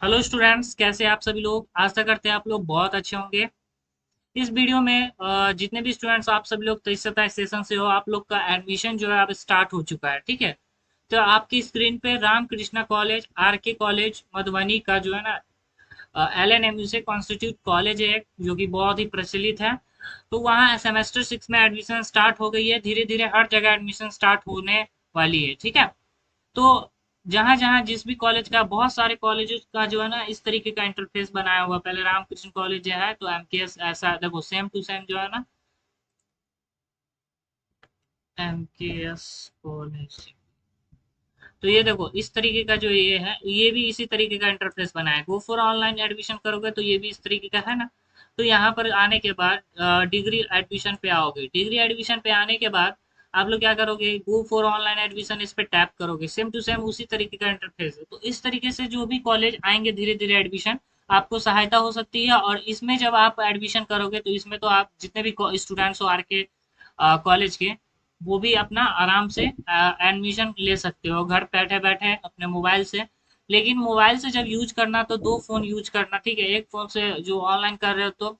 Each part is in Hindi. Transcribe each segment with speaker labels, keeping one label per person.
Speaker 1: हेलो स्टूडेंट्स, कैसे आप सभी लोग। आशा करते हैं आप लोग बहुत अच्छे होंगे। इस वीडियो में जितने भी स्टूडेंट्स आप सभी लोग 23-27 सेशन से हो, आप लोग का एडमिशन जो है अब स्टार्ट हो चुका है। ठीक है, तो आपकी स्क्रीन पे रामकृष्णा कॉलेज, आर के कॉलेज मधुबनी का जो है ना LNMU से कॉन्स्टिट्यूट कॉलेज है जो कि बहुत ही प्रचलित है। तो वहाँ सेमेस्टर 6 में एडमिशन स्टार्ट हो गई है। धीरे धीरे हर जगह एडमिशन स्टार्ट होने वाली है। ठीक है, तो जहाँ जहाँ जिस भी कॉलेज का, बहुत सारे कॉलेजेस का जो है ना इस तरीके का इंटरफेस बनाया हुआ। पहले रामकृष्ण कॉलेज जो है, तो एमकेएस ऐसा देखो, सेम टू सेम जो है ना, एमकेएस कॉलेज। तो ये देखो इस तरीके का जो ये है, ये भी इसी तरीके का इंटरफेस बना है। गो फॉर ऑनलाइन एडमिशन करोगे तो ये भी इस तरीके का है ना। तो यहाँ पर आने के बाद डिग्री एडमिशन पे आओगे। डिग्री एडमिशन पे आने के बाद आप लोग क्या करोगे, गो फॉर ऑनलाइन एडमिशन इस पे टैप करोगे। सेम टू सेम उसी तरीके का इंटरफेस है। तो इस तरीके से जो भी कॉलेज आएंगे धीरे धीरे एडमिशन, आपको सहायता हो सकती है। और इसमें जब आप एडमिशन करोगे तो इसमें तो आप जितने भी स्टूडेंट्स हो आर के कॉलेज के, वो भी अपना आराम से एडमिशन ले सकते हो घर बैठे बैठे अपने मोबाइल से। लेकिन मोबाइल से जब यूज करना तो दो फोन यूज करना। ठीक है, एक फोन से जो ऑनलाइन कर रहे हो तो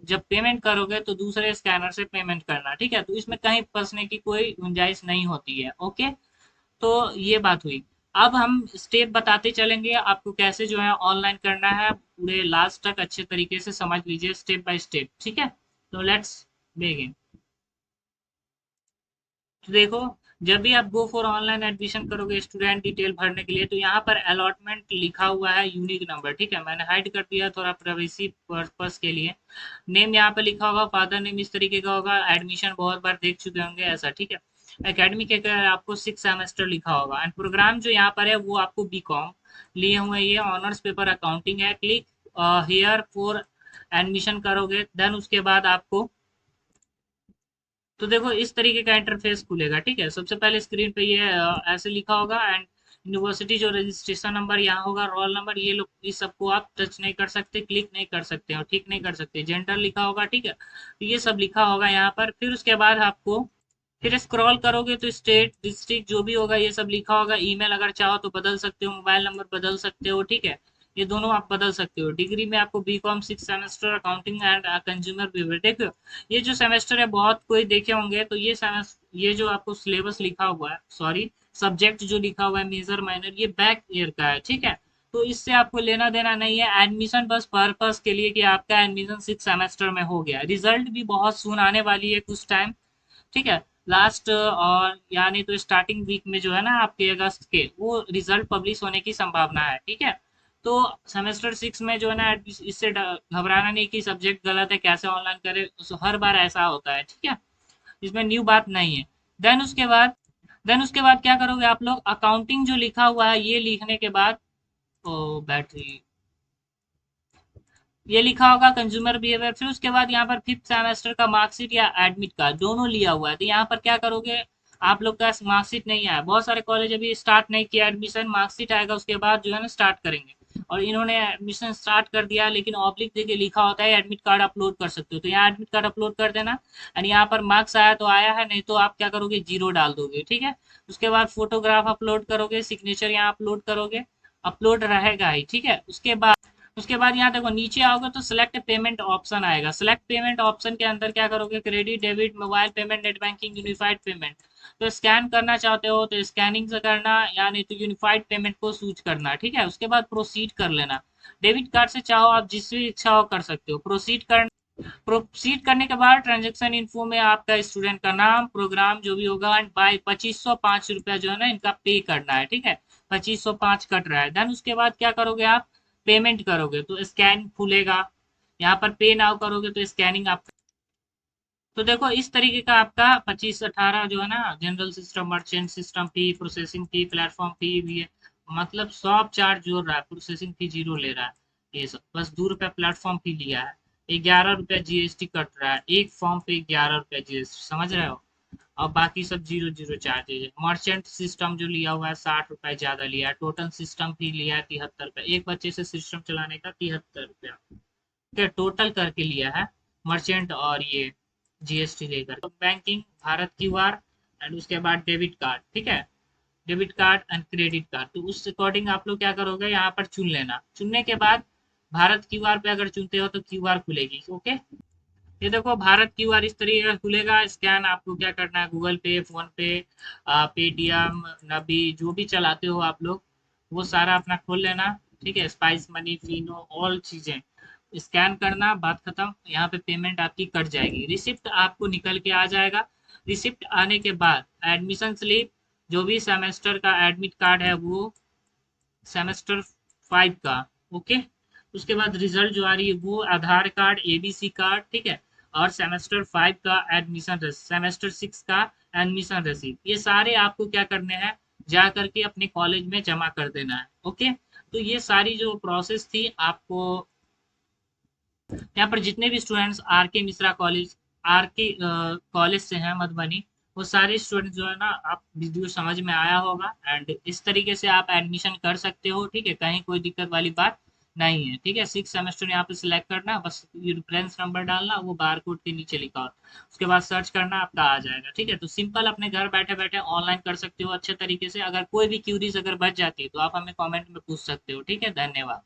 Speaker 1: जब पेमेंट करोगे तो दूसरे स्कैनर से पेमेंट करना। ठीक है, तो इसमें कहीं फंसने की कोई गुंजाइश नहीं होती है। ओके, तो ये बात हुई। अब हम स्टेप बताते चलेंगे आपको कैसे जो है ऑनलाइन करना है। पूरे लास्ट तक अच्छे तरीके से समझ लीजिए स्टेप बाय स्टेप। ठीक है, तो लेट्स बिगिन। तो देखो, जब भी आप गो फॉर ऑनलाइन एडमिशन करोगे स्टूडेंट डिटेल भरने के लिए, तो यहाँ पर अलॉटमेंट लिखा हुआ है यूनिक नंबर। ठीक है, मैंने हाइड कर दिया थोड़ा प्राइवेसी पर्पस के लिए। नेम यहाँ पे लिखा होगा, फादर नेम इस तरीके का होगा। एडमिशन बहुत बार देख चुके होंगे ऐसा। ठीक है, एकेडमिक के आपको 6 सेमेस्टर लिखा होगा। एंड प्रोग्राम जो यहाँ पर है वो आपको बी कॉम लिए हुए, ये ऑनर्स पेपर अकाउंटिंग है। क्लिक हियर फॉर एडमिशन करोगे, देन उसके बाद आपको, तो देखो इस तरीके का इंटरफेस खुलेगा। ठीक है, सबसे पहले स्क्रीन पे ये ऐसे लिखा होगा। एंड यूनिवर्सिटी जो रजिस्ट्रेशन नंबर यहाँ होगा, रोल नंबर, ये लोग इस सबको आप टच नहीं कर सकते, क्लिक नहीं कर सकते और ठीक नहीं कर सकते। जेंडर लिखा होगा। ठीक है, तो ये सब लिखा होगा यहाँ पर। फिर उसके बाद आपको, फिर स्क्रॉल करोगे तो स्टेट डिस्ट्रिक्ट जो भी होगा ये सब लिखा होगा। ईमेल अगर चाहो तो बदल सकते हो, मोबाइल नंबर बदल सकते हो। ठीक है, ये दोनों आप बदल सकते हो। डिग्री में आपको B com 6 semester accounting and consumer behaviour. देखो ये जो सेमेस्टर है बहुत कोई देखे होंगे, तो ये सेमेस्टर, ये जो आपको सिलेबस लिखा हुआ है, सॉरी सब्जेक्ट जो लिखा हुआ है मेजर माइनर, ये बैक ईयर का है। ठीक है, तो इससे आपको लेना देना नहीं है। एडमिशन बस पर्पस के लिए कि आपका एडमिशन 6 सेमेस्टर में हो गया। रिजल्ट भी बहुत सून आने वाली है कुछ टाइम। ठीक है, लास्ट और यानी तो स्टार्टिंग वीक में जो है ना आपके अगस्त के, वो रिजल्ट पब्लिश होने की संभावना है। ठीक है, तो सेमेस्टर 6 में जो है ना इससे घबराना नहीं कि सब्जेक्ट गलत है कैसे ऑनलाइन करे। हर बार ऐसा होता है। ठीक है, इसमें न्यू बात नहीं है। देन उसके बाद, क्या करोगे आप लोग, अकाउंटिंग जो लिखा हुआ है ये लिखने के बाद, ओ बैटरी, ये लिखा होगा कंज्यूमर बिहेवियर। फिर उसके बाद यहाँ पर 5th सेमेस्टर का मार्कशीट या एडमिट कार्ड दोनों लिया हुआ है। तो यहाँ पर क्या करोगे, आप लोग का मार्कशीट नहीं आया, बहुत सारे कॉलेज अभी स्टार्ट नहीं किया एडमिशन। मार्कशीट आएगा उसके बाद जो है ना स्टार्ट करेंगे। और इन्होंने एडमिशन स्टार्ट कर दिया है, लेकिन ऑब्लिक देके लिखा होता है एडमिट कार्ड अपलोड कर सकते हो, तो यहाँ एडमिट कार्ड अपलोड कर देना। एंड यहाँ पर मार्क्स आया तो आया है, नहीं तो आप क्या करोगे, जीरो डाल दोगे। ठीक है, उसके बाद फोटोग्राफ अपलोड करोगे, सिग्नेचर यहाँ अपलोड करोगे, अपलोड रहेगा ही। ठीक है, उसके बाद यहाँ देखो नीचे आओगे तो सिलेक्ट पेमेंट ऑप्शन आएगा। सिलेक्ट पेमेंट ऑप्शन के अंदर क्या करोगे, credit, debit, mobile payment, net banking, unified payment. तो स्कैन करना चाहते हो तो स्कैनिंग से करना, यानी तो यूनिफाइड पेमेंट को चूज करना। ठीक है, उसके बाद प्रोसीड कर लेना। डेबिट कार्ड से चाहो आप जिस भी इच्छा हो कर सकते हो। प्रोसीड करने के बाद ट्रांजेक्शन इन्फो में आपका स्टूडेंट का नाम, प्रोग्राम जो भी होगा, एंड बाई 2505 रुपया जो है ना इनका पे करना है। ठीक है, 2505 कट रहा है। देन उसके बाद क्या करोगे आप, पेमेंट करोगे तो स्कैन खुलेगा। यहाँ पर पे नाउ करोगे तो स्कैनिंग आप, तो देखो इस तरीके का आपका 2518 जो है ना, जनरल सिस्टम, मर्चेंट सिस्टम फी, प्रोसेसिंग फी, प्लेटफॉर्म फी भी है। मतलब सब चार्ज जोड़ रहा है, प्रोसेसिंग फी जीरो ले रहा है। ये सब बस 2 रुपया प्लेटफॉर्म फी लिया है। 11 रुपया जीएसटी कट रहा है, एक फॉर्म पे 11 रुपया जीएसटी, समझ रहे हो। और बाकी सब जीरो जीरो चार्जेज है। मर्चेंट सिस्टम जो लिया हुआ है 60 रुपए ज्यादा लिया है। टोटल सिस्टम फी लिया है 73 रुपए, एक बच्चे से सिस्टम चलाने का 73 रुपया। ठीक है, टोटल करके लिया है मर्चेंट और ये जीएसटी लेकर। तो बैंकिंग, भारत क्यूआर, एंड उसके बाद डेबिट कार्ड। ठीक है, debit card and credit card. तो उस अकॉर्डिंग आप लोग क्या करोगे, यहाँ पर चुन लेना। चुनने के बाद भारत क्यूआर पे अगर चुनते हो तो क्यूआर खुलेगी। ओके, ये देखो भारत क्यूआर इस तरीके का खुलेगा। स्कैन आपको क्या करना है, गूगल पे, फोन पे, पेटीएम, नबी, जो भी चलाते हो आप लोग, वो सारा अपना खोल लेना। ठीक है, स्पाइस मनी, फिनो, ऑल चीजें स्कैन करना, बात खत्म। यहाँ पे पेमेंट आपकी कट जाएगी, रिसिप्ट आपको निकल के आ जाएगा। रिसिप्ट आने के बाद एडमिशन स्लिप, जो भी सेमेस्टर का एडमिट कार्ड है वो सेमेस्टर 5 का। ओके, उसके बाद रिजल्ट जो आ रही है वो आधार कार्ड, एबीसी कार्ड, ठीक है, और सेमेस्टर 5 का एडमिशन, सेमेस्टर 6 का एडमिशन रसीद, ये सारे आपको क्या करने हैं, जा करके अपने कॉलेज में जमा कर देना है। ओके, तो ये सारी जो प्रोसेस थी आपको, यहाँ पर जितने भी स्टूडेंट्स आर के मिश्रा कॉलेज, आर के कॉलेज से हैं मधुबनी, वो सारे स्टूडेंट जो है ना, आप वीडियो समझ में आया होगा। एंड इस तरीके से आप एडमिशन कर सकते हो। ठीक है, कहीं कोई दिक्कत वाली बात नहीं है। ठीक है, 6 सेमेस्टर यहाँ पे सिलेक्ट करना, बस ये रेफरेंस नंबर डालना, वो बार कोड के नीचे लिखा हो, उसके बाद सर्च करना, आपका आ जाएगा। ठीक है, तो सिंपल अपने घर बैठे बैठे ऑनलाइन कर सकते हो अच्छे तरीके से। अगर कोई भी क्यूरीज अगर बच जाती है तो आप हमें कॉमेंट में पूछ सकते हो। ठीक है, धन्यवाद।